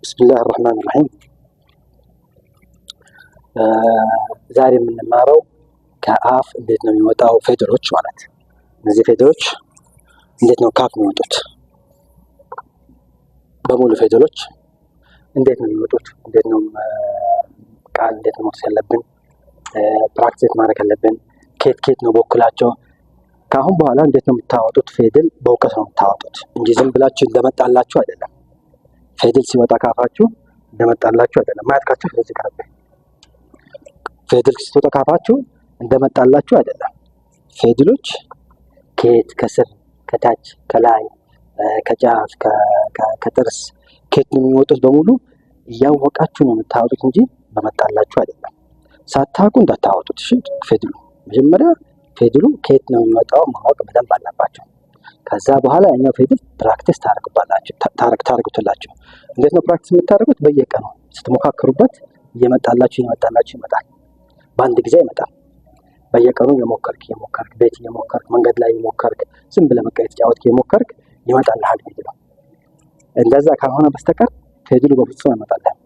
بسم الله الرحمن الرحيم ዛሬ የምንማረው ከአፍ እንዴት ነው የሚወጣው ፊደሎች ማለት እነዚህ ፊደሎች እንዴት ነው ከአፍ የሚወጡት በሙሉ ፊደሎች እንዴት ነው የሚወጡት እንዴት ነው ቃል እንዴት ነው መውጣት ያለብን ፕራክቲስ ማድረግ ያለብን ኬት ነው በኩላቸው ካሁን በኋላ እንዴት ነው የምታወጡት ፊደል በእውቀት ነው የምታወጡት እንጂ ዝም ብላችሁ እንደመጣላችሁ አይደለም ፊደል ሲወጣ ካፋችሁ እንደመጣላችሁ አይደለም ማያትካችሁ ስለዚህ ቀረበ ፊደል ሲወጣ ካፋችሁ እንደመጣላችሁ አይደለም ፊደሎች ኬት ከስር ከታች ከላይ ከጫፍ ከጥርስ ኬት ነው የሚወጡት በሙሉ እያወቃችሁ ነው የምታወጡት እንጂ በመጣላችሁ አይደለም ሳታውቁ እንዳታወጡት እሺ ፊደሉ መጀመሪያ ፊደሉ ኬት ነው የሚወጣው ማወቅ በደንብ አለባችሁ ከዛ በኋላ ያኛው ፊደል ፕራክቲስ ታረጉታላችሁ እንዴት ነው ፕራክቲስ የምታደርጉት በየቀኑ ስትሞካከሩበት እየመጣላችሁ ይመጣል በአንድ ጊዜ ይመጣል በየቀኑ የሞከርክ ቤት የሞከርክ መንገድ ላይ የሞከርክ ዝም ብለህ በቃ የተጫወትክ የሞከርክ ይመጣልሃል ፊደሉ እንደዛ ካልሆነ በስተቀር ፊደሉ በፍጹም አይመጣልህም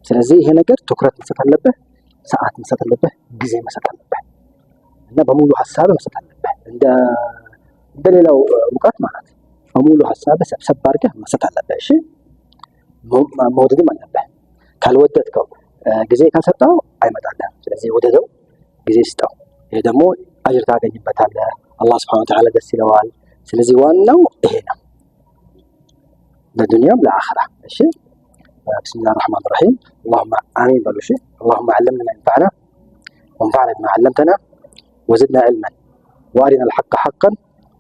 ስለዚህ ይሄ ነገር ትኩረት መስጠት አለብህ ሰዓት መስጠት አለብህ ጊዜ መስጠት አለብህ እና በሙሉ ሐሳብ መስጠት አለብህ እንደሌላው እውቀት ማለት በሙሉ ሐሳብ ሰብሰብ አድርገህ መስጠት አለብህ እሺ መውደድም አለብህ ካልወደድከው ጊዜ ካልሰጠው አይመጣልህም ስለዚህ ወደደው ጊዜ ስጠው ይሄ ደግሞ አጅር ታገኝበታለህ አላህ Subhanahu Wa Ta'ala ደስ ይለዋል ስለዚህ ዋናው ይሄ ነው ለዱንያም ለአኺራ እሺ بسم الله الرحمن الرحيم اللهم آمين بلو شيء اللهم علمنا ما ينفعنا وانفعنا بما علمتنا وزدنا علما وارنا الحق حقا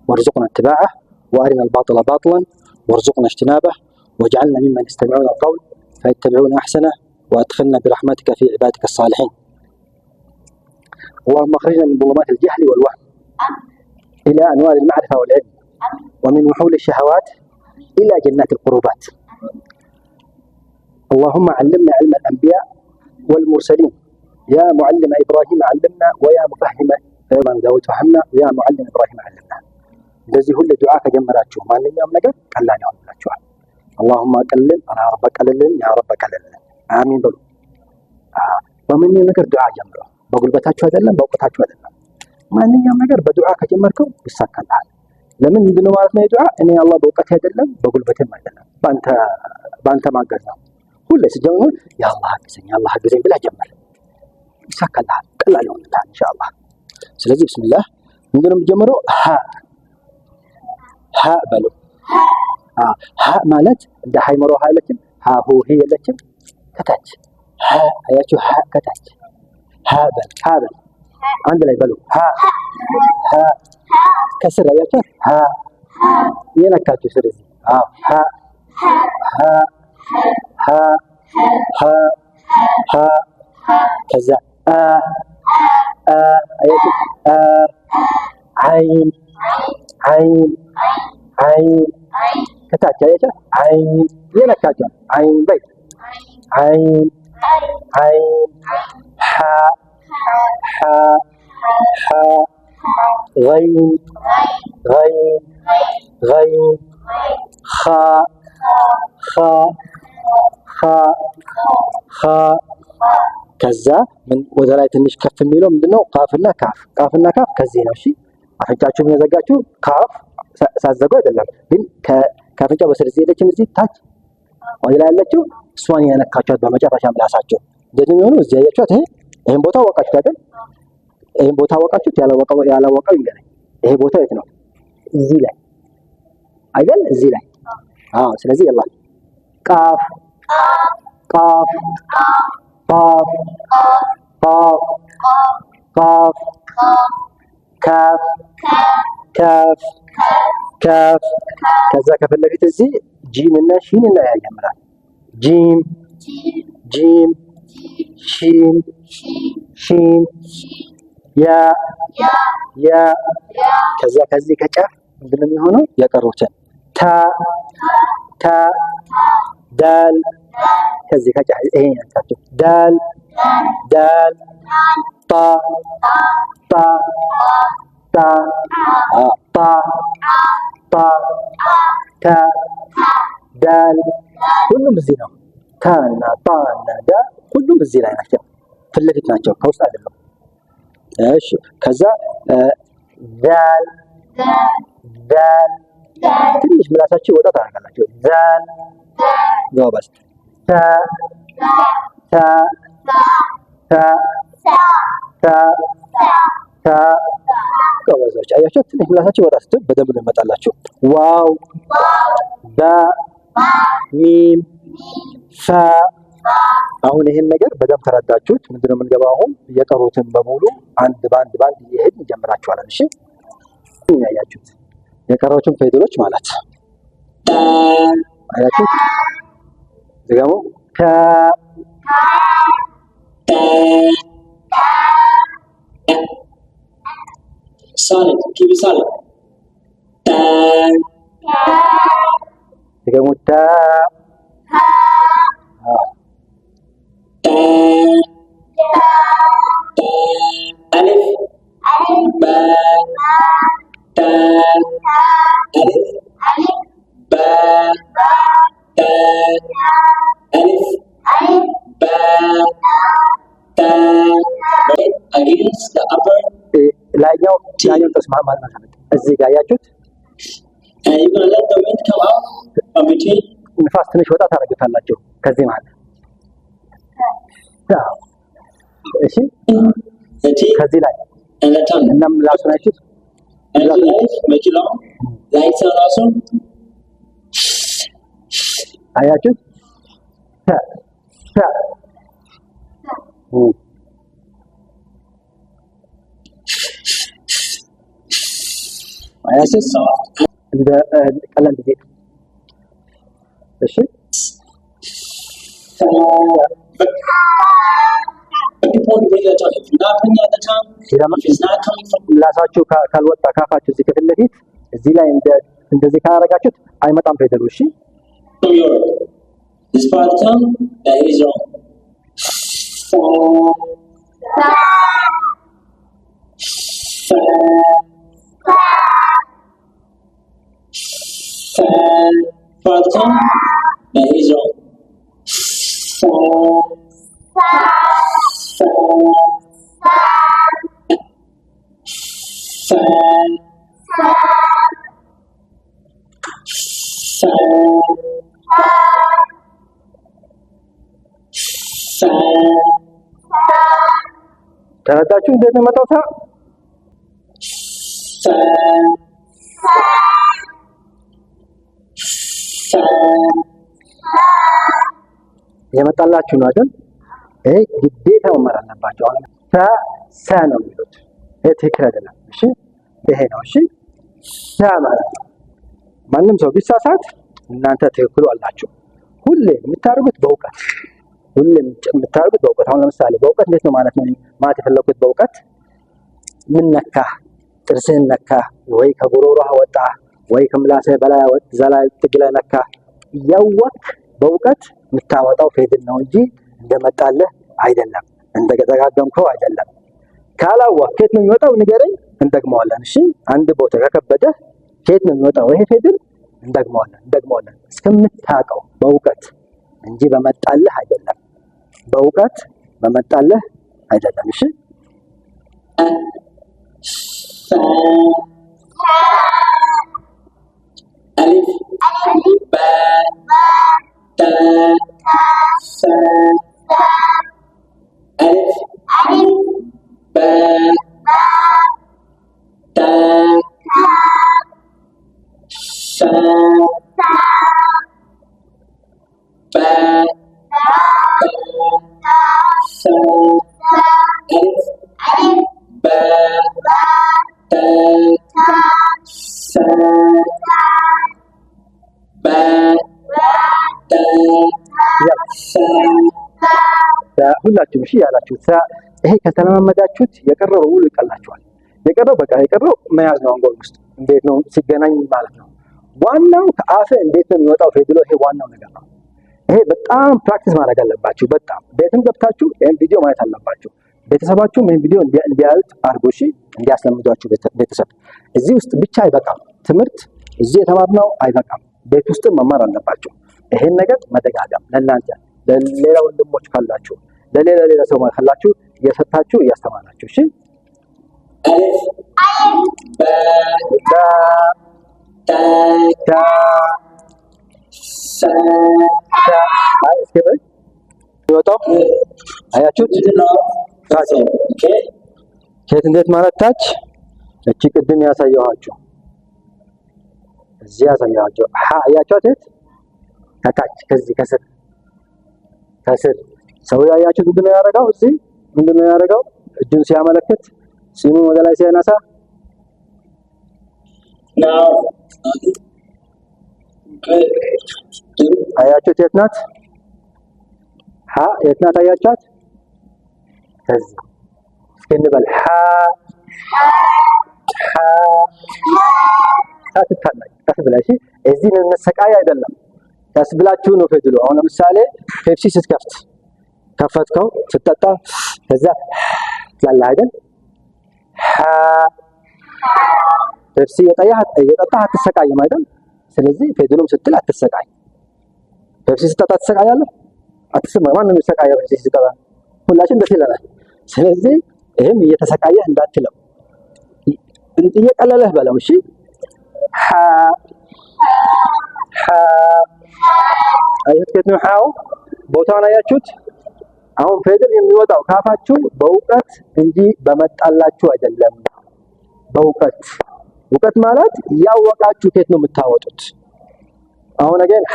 وارزقنا اتباعه وارنا الباطل باطلا وارزقنا اجتنابه واجعلنا ممن يستمعون القول فيتبعون احسنه وادخلنا برحمتك في عبادك الصالحين اللهم اخرجنا من ظلمات الجهل والوهم الى انوار المعرفه والعلم ومن وحول الشهوات الى جنات القربات اللهم علمنا علم الانبياء والمرسلين يا معلم ابراهيم علمنا ويا مفهم داود فهمنا ويا معلم ابراهيم علمنا እንደዚህ ሁሉ ዱዓ ከጀመራችሁ ማንኛውም ነገር ቀላል ይሆንላችኋል اللهم قلل انا رب قللن يا رب قللن አሚን በሉ በማንኛውም ነገር ዱዓ ጀምሩ በጉልበታችሁ አይደለም በእውቀታችሁ አይደለም ማንኛውም ነገር በዱዓ ከጀመርከው ይሳካልሃል ለምን እንደሆነ ማለት ነው ዱዓ እኔ አላህ በእውቀቴ አይደለም በጉልበቴም አይደለም ባንተ ማገዝ ነው ሁሉ ሲጀምሩ ያ አላህ አግዘኝ ብላ ጀመር ይሳካልሃል ቀላል ይሆንልሃል ኢንሻአላህ ስለዚህ ቢስሚላህ ምንድነው የምጀምረው ሀ በሉ ሀ ማለት እንደ ሃይመሮ ኃይለችን ሀ ሁ ሂ የለችም ከታች ሀ አያችሁ ሀ ከታች ሀ በል አንድ ላይ በሉ ሀ ከስር አያችሁ ሀ የነካችሁ ስለዚህ ሀ ከዛ አያችሁ አይን ከታች አያችሁ አይን የነካችሁ አይን በይ አይን ሐ غين خ ከዛ ምን ወደ ላይ ትንሽ ከፍ የሚለው ምንድነው ቃፍና ካፍ ከዚህ ነው እሺ አፍንጫችሁን ያዘጋችሁ ካፍ ሳዘጋው አይደለም ግን ከአፍንጫ በስር እየሄደችም እዚህ ታች ወደ ላይ ያለችው እሷን ያነካችኋት በመጨረሻ ምላሳችሁ እንደዚህ ነው እዚህ ያያችኋት ይሄን ቦታ ወቃችሁት አይደል ይሄን ቦታ ወቃችሁት ያላወቀው ይገናኝ ይሄ ቦታ የት ነው እዚህ ላይ አይደል እዚህ ላይ ስለዚህ يلا ቃፍ ካፍ ከዛ ከፈለፊት እዚህ ጂም እና ሺን እና ያያምራል ጂም ሺን ያ ከዛ ከዚህ ከጫፍ ምንድነው የሚሆነው የቀሩትን ታ ዳል ከዚህ ከጫፍ ይሄን ያልካችሁ ዳል ጣ ታ ዳል ሁሉም እዚህ ነው ታና ባና ዳ ሁሉም እዚህ ላይ ናቸው፣ ፊት ለፊት ናቸው፣ ከውስጥ አይደለም። እሺ ከዛ ዛል ዛል ትንሽ ምላሳችሁ ወጣ ታደርጋላችሁ። ዛል ጎበዝ። ታ ታ ታ ታ ታ ጎበዞች። አያችሁ ትንሽ ምላሳችሁ ወጣ ስትል በደንብ ነው ይመጣላችሁ። ዋው ባ ሚም ፋ። አሁን ይሄን ነገር በደንብ ተረዳችሁት። ምንድነው የምንገባው አሁን? የቀሩትን በሙሉ አንድ ባንድ እየሄድን እንጀምራቸዋለን። እሺ ያያችሁት የቀሩትን ፊደሎች ማለት አያችሁት? ደግሞ ከ solid, keep it solid. ደግሞ ታ alif ba ta alif ba ta alif ba ta against the upper ላይኛው ጥርስ ማለት ነው። እዚህ ጋር ያያችሁት you gonna let the wind come out from between. ንፋስ ትንሽ ወጣ ታደርጉታላችሁ ከዚህ ማለት እሺ። ከዚህ ላይ and the tongue እና ምላሱ ናችሁ and the life make it long like sound also አያችሁት? ታ ታ this is soft እንደ ቀለም ጊዜ እሺ። but people with the tongue if you're not putting out the tongue if it's not coming from ምላሳችሁ ካልወጣ ካፋችሁ እዚህ ከፊት ለፊት እዚህ ላይ እንደዚህ ካደረጋችሁት አይመጣም ፊደሉ። እሺ from your this part of the tongue that is wrong. Part of the tongue that is wrong. ተረዳችሁ እንዴት ነው የመጣው? የመጣላችሁ ነው አይደል? ይሄ ግዴታ መማር አለባችሁ። አሁን ሰ ነው የሚሉት። ይሄ ትክክል አይደለም። እሺ ይሄ ነው። እሺ ሰ ማለት ነው። ማንም ሰው ቢሳሳት እናንተ ትክክሉ አላችሁ። ሁሌ የምታደርጉት በእውቀት አሁን ለምሳሌ በእውቀት እንዴት ነው ማለት ነው ማለት የፈለኩት በእውቀት ምን ነካ፣ ጥርስህን ነካ ወይ ከጉሮሮህ ወጣ ወይ ከምላስህ በላይ ዘላይ ጥግ ላይ ነካ እያወቅህ በእውቀት የምታወጣው ፊደል ነው እንጂ እንደመጣልህ አይደለም፣ እንደተጋገምከው አይደለም። ካላወቅህ ከየት ነው የሚወጣው ንገረኝ፣ እንደግመዋለን። እሺ አንድ ቦታ ከከበደህ ከየት ነው የሚወጣው ይሄ ፊደል? እንደግመዋለን እስከምታውቀው በእውቀት እንጂ በመጣልህ አይደለም። በእውቀት በመጣልህ አይደለም። እሺ alif ba ta sa alif ba ta sa ba sa alif ba ta sa ሁላችሁም እሺ ያላችሁት ይሄ ከተለማመዳችሁት የቀረው በሙሉ ይቀላችኋል። የቀረው መያዝ ነው። አንጎል ውስጥ እንዴት ነው ሲገናኝ ማለት ነው። ዋናው ከአፍ እንዴት ነው የሚወጣው ፊደሉ፣ ይሄ ዋናው ነገር ነው። ይሄ በጣም ፕራክቲስ ማድረግ አለባችሁ። በጣም ቤትም ገብታችሁ ይሄን ቪዲዮ ማየት አለባችሁ። ቤተሰባችሁም ይሄን ቪዲዮ እንዲያዩት አድርጉ። እሺ እንዲያስለምዷችሁ ቤተሰብ። እዚህ ውስጥ ብቻ አይበቃም ትምህርት፣ እዚህ የተማርነው አይበቃም። ቤት ውስጥም መማር አለባችሁ። ይሄን ነገር መደጋገም ለእናንተ ለሌላ ወንድሞች ካላችሁ ለሌላ ሰው ካላችሁ እየሰጣችሁ እያስተማራችሁ እሺ አያችሁት ከየት እንዴት ማለት ታች እቺ ቅድም ያሳየኋችሁ እዚህ ያሳየኋችሁ አያችሁት ከታች ከዚህ ከስር ሰው ያያችሁት ምንድነው ያደረገው እዚህ ምንድነው ያደረገው እጁን ሲያመለክት ሲሙን ወደ ላይ ሲያነሳ አያችሁት የት ናት የት ናት አያችኋት ከዚህ እስኪ እንበል ታትታለች ቀስ ብላሽ እዚህ መሰቃይ አይደለም ቀስ ብላችሁ ነው ፈጅሉ አሁን ለምሳሌ ፔፕሲ ስትከፍት ከፈትከው ስትጠጣ ከዛ ያለ አይደል ፔፕሲ የጠጣህ አትሰቃይም አይደል ስለዚህ ፈጅሉም ስትል አትሰቃይ ፔፕሲ ስትጠጣ ትሰቃያለህ አትሰማም ማንንም ይሰቃያል ፔፕሲ ስትጠጣ ሁላችን ደስ ይለናል ስለዚህ ይሄም እየተሰቃየህ እንዳትለው እየቀለለህ በለው እሺ አያችሁት ነው ሃው ቦታውን አያችሁት አሁን ፊደል የሚወጣው ካፋችሁ በእውቀት እንጂ በመጣላችሁ አይደለም በእውቀት ማለት ያወቃችሁ ከየት ነው የምታወጡት አሁን again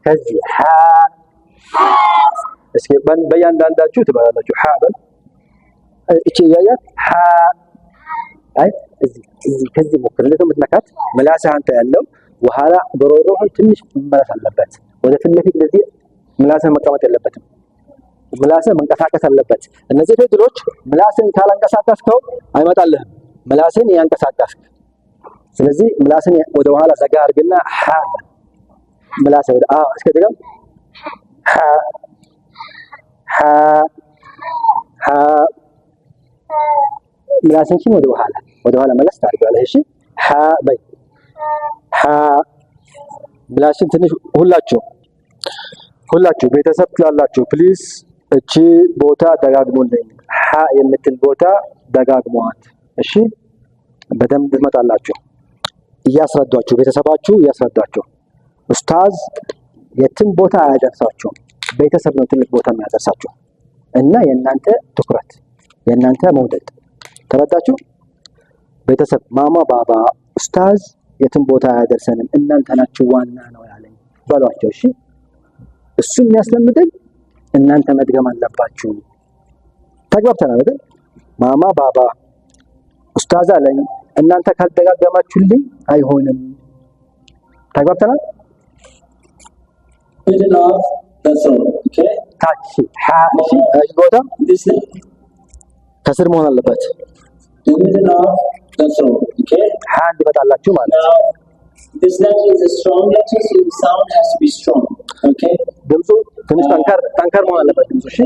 ከዚህ እስኪ በእያንዳንዳችሁ ትበላላችሁ በል እቺ ያያት አይ እዚህ ከዚህ ሞክር ለምን ምትነካት ምላስህ አንተ ያለው ወኋላ በሮሮህ ትንሽ መመለስ አለበት ወደ ፊት ለፊት ለዚህ ምላስህ መቀመጥ የለበትም ምላስህ መንቀሳቀስ አለበት እነዚህ ፊደሎች ምላስን ካላንቀሳቀስከው አይመጣልህም ምላስን ያንቀሳቀስክ ስለዚህ ምላስን ወደ ኋላ ዘጋ አድርግና ምላስህ ወደ እስከ ደግሞ ምላስን ወደ ኋላ መለስ ታደርጋለህ እሺ በይ ምላስን ትንሽ ሁላችሁ ቤተሰብ ትላላችሁ ፕሊዝ እቺ ቦታ ደጋግሙልኝ የምትል ቦታ ደጋግሟት እሺ በደንብ ትመጣላችሁ እያስረዷችሁ ቤተሰባችሁ እያስረዷችሁ ኡስታዝ የትም ቦታ አያደርሳችሁ ቤተሰብ ነው ትልቅ ቦታ የሚያደርሳችሁ እና የእናንተ ትኩረት የእናንተ መውደድ ተረዳችሁ ቤተሰብ ማማ ባባ ኡስታዝ የትም ቦታ አያደርሰንም እናንተ ናችሁ ዋና ነው ያለኝ በሏቸው እሺ እሱ የሚያስለምደን እናንተ መድገም አለባችሁ ተግባብተናል አይደል ማማ ባባ ኡስታዝ አለኝ እናንተ ካልደጋገማችሁልኝ አይሆንም ተግባብተናል ታች እሺ ቦታ ከስር መሆን አለበት አንድ ይመጣላችሁ ማለት ነው This letter is a strong letter, so the sound has to be strong. Okay? ድምፁ ትንሽ ጠንከር መሆን አለበት ድምፁ እሺ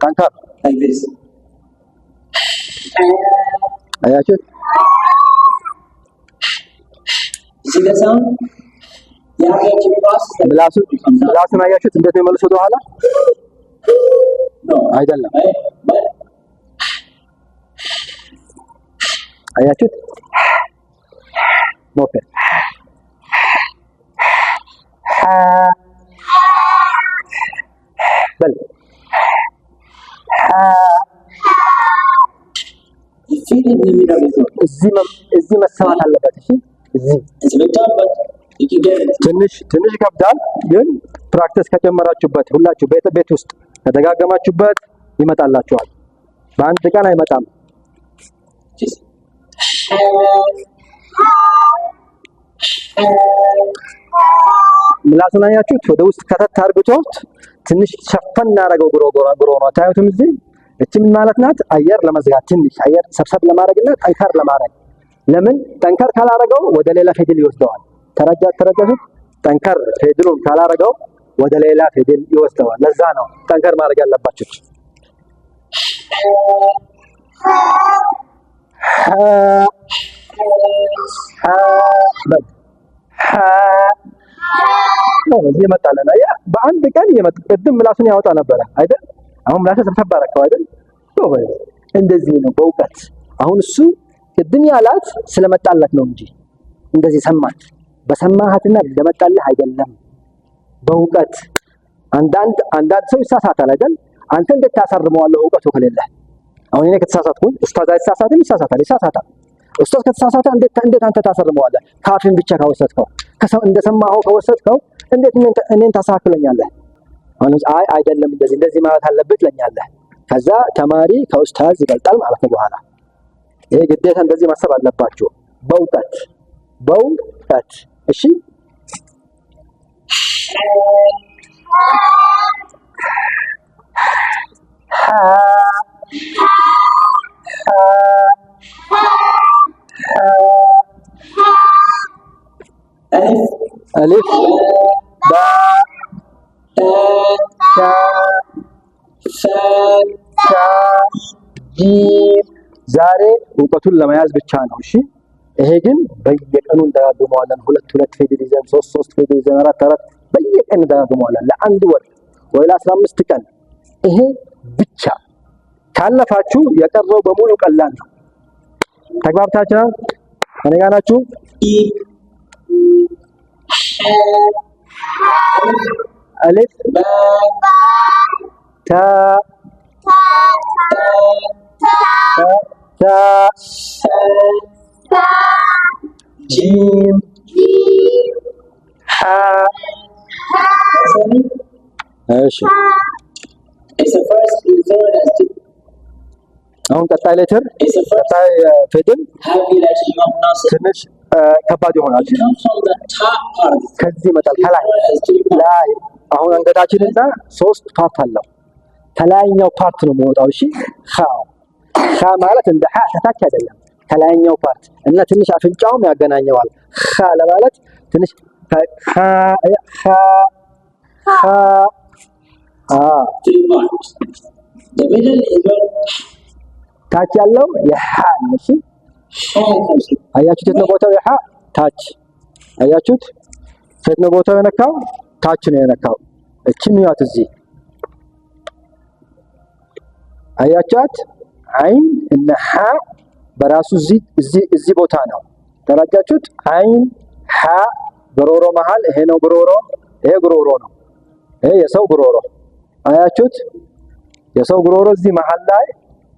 ጠንከር like this. አያችሁት See the sound? Yeah, get you cross. ምላሱን አያችሁት እንዴት ነው መልሶ ወደ ኋላ No. አይደለም But አያችሁት ሞከር በል you feel it in the middle of it. እዚህ መሰማት አለበት እሺ እዚህ It's a bit tough, but you can get it. ትንሽ ይከብዳል ግን ፕራክቲስ ከጀመራችሁበት ሁላችሁ ቤት ውስጥ ከተጋገማችሁበት ይመጣላችኋል በአንድ ቀን አይመጣም Just ምላሱን አያችሁት ወደ ውስጥ ከተት አድርጉት ትንሽ ሸፈን እናደርገው ጉሮሮ ታዩትም እዚህ እቺ ምን ማለት ናት አየር ለመዝጋት ትንሽ አየር ሰብሰብ ለማድረግና ጠንከር ለማድረግ ለምን ጠንከር ካላረገው ወደ ሌላ ፊደል ይወስደዋል ተረዳችሁ ጠንከር ፊደሉን ካላረገው ወደ ሌላ ፊደል ይወስደዋል ለዛ ነው ጠንከር ማድረግ ያለባችሁ እዚህ እየመጣለን። አየህ በአንድ ቀን እየመጣ ቅድም ምላሱን ያወጣ ነበረ አይደል? አሁን ምላሱ ሰብሰብ አደረከው አይደል? እንደዚህ ነው በእውቀት። አሁን እሱ ቅድም ያላት ስለመጣለት ነው እንጂ እንደዚህ ሰማት። በሰማሃትና ለመጣልህ አይደለም። በእውቀት አንዳንድ ሰው ይሳሳታል አይደል? አንተ እንዴት ታሳርመዋለህ እውቀቱ ከሌለ? አሁን እኔ ከተሳሳትኩኝ ኡስታዝ አይሳሳትም? ይሳሳታል። ኡስታዝ ከተሳሳተ እንዴት አንተ ታሳርመዋለህ? ካፊን ብቻ ካወሰድከው እንደሰማኸው ከወሰድከው እንዴት እኔን ታሳክለኛለህ? አሁን አይደለም እንደዚህ ማለት አለበት ለኛለህ። ከዛ ተማሪ ከኡስታዝ ይበልጣል ማለት ነው። በኋላ ይሄ ግዴታ እንደዚህ ማሰብ አለባችሁ። በእውቀት እሺ። ألف باء تاء ثاء جيم ዛሬ እውቀቱን ለመያዝ ብቻ ነው። እሺ ይሄ ግን በየቀኑ እንደጋግመዋለን። ሁለት ፊደል ይዘን 3 ፊደል ይዘን 4 በየቀኑ እንደጋግመዋለን ለአንድ ወር ወይ ለ15 ቀን። ይሄ ብቻ ካለፋችሁ የቀረው በሙሉ ቀላል ነው። ተግባብታችኋል? እኔ ጋር ናችሁ? ألف تاء جيم حاء. ماشي. አሁን ቀጣይ ሌተር ቀጣይ ፊደል ትንሽ ከባድ ይሆናል። ከዚህ ይመጣል ከላይ አሁን አንገታችንና 3 ፓርት አለው። ከላይኛው ፓርት ነው የሚወጣው። እሺ ኻ ማለት እንደ ሐ ከታች አይደለም፣ ከላይኛው ፓርት እና ትንሽ አፍንጫውም ያገናኘዋል። ኻ ለማለት ትንሽ ታች ያለው የሐ ነው። እሺ አያችሁት? የት ነው ቦታው? የሐ ታች አያችሁት? የት ነው ቦታው የነካው? ታች ነው የነካው። እቺ ሚያት እዚህ አያቻት? አይን እና ሐ በራሱ እዚህ ቦታ ነው። ተረጋጋችሁት? አይን ሐ ጉሮሮ መሃል ይሄ ነው ጉሮሮ። ይሄ ጉሮሮ ነው። ይሄ የሰው ጉሮሮ አያችሁት? የሰው ጉሮሮ እዚህ መሃል ላይ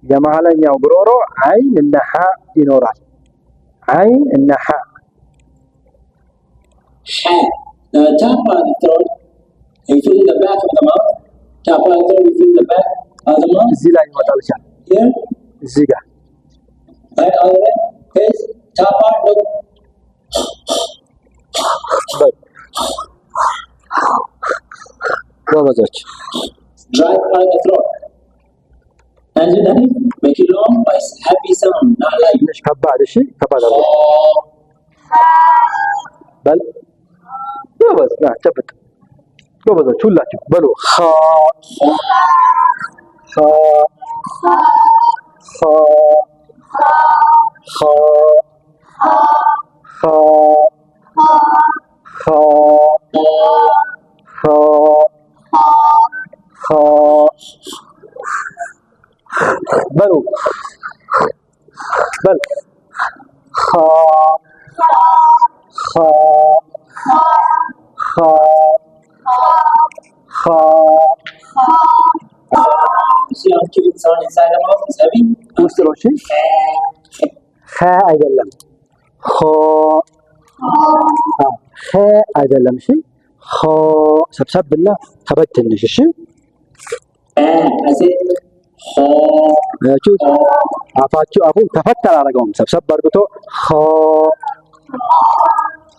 የመሃለኛው ጉሮሮ አይን እና ሐ ይኖራል። አይን እና ሐ top part of the throat, you feel the back of the mouth. Top part of the throat, you feel the back of the mouth. እዚህ ላይ ይወጣል። Here. እዚህ ጋር right all the way. Face top part. Look. ጎበዞች። Dry part of the throat. And then make it long by happy sound, not like. ትንሽ ከባድ። እሺ ከባድ አለ። በል ጎበዝ ና ጨብጥ። ጎበዞች ሁላችሁ በሉ ኻ ኻ ኻ ኻ ኻ ኻ ኻ ኻ በሉ በል ኻ ኻ See how cute sound inside the mouth is heavy. ውስጥ ነው። እሺ ኸ አይደለም ኾ ኸ አይደለም። እሺ ኾ ሰብሰብና ከበድ ትንሽ። እሺ አያችሁት? አፉን ከፈት አላደረገውም። ሰብሰብ አድርጎ ኾ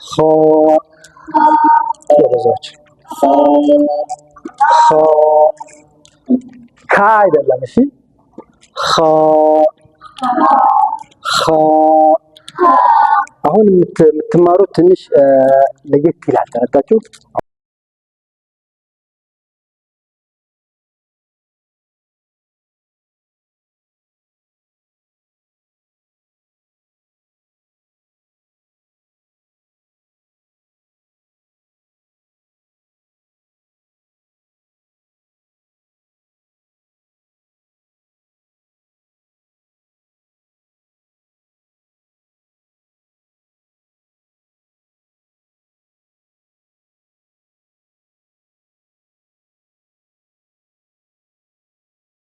ኾ ጎበዞች። ኾ ካ አይደለም። እሺ ኻ ኻ አሁን የምትማሩት ትንሽ ለየት ይላል። ተረዳችሁ?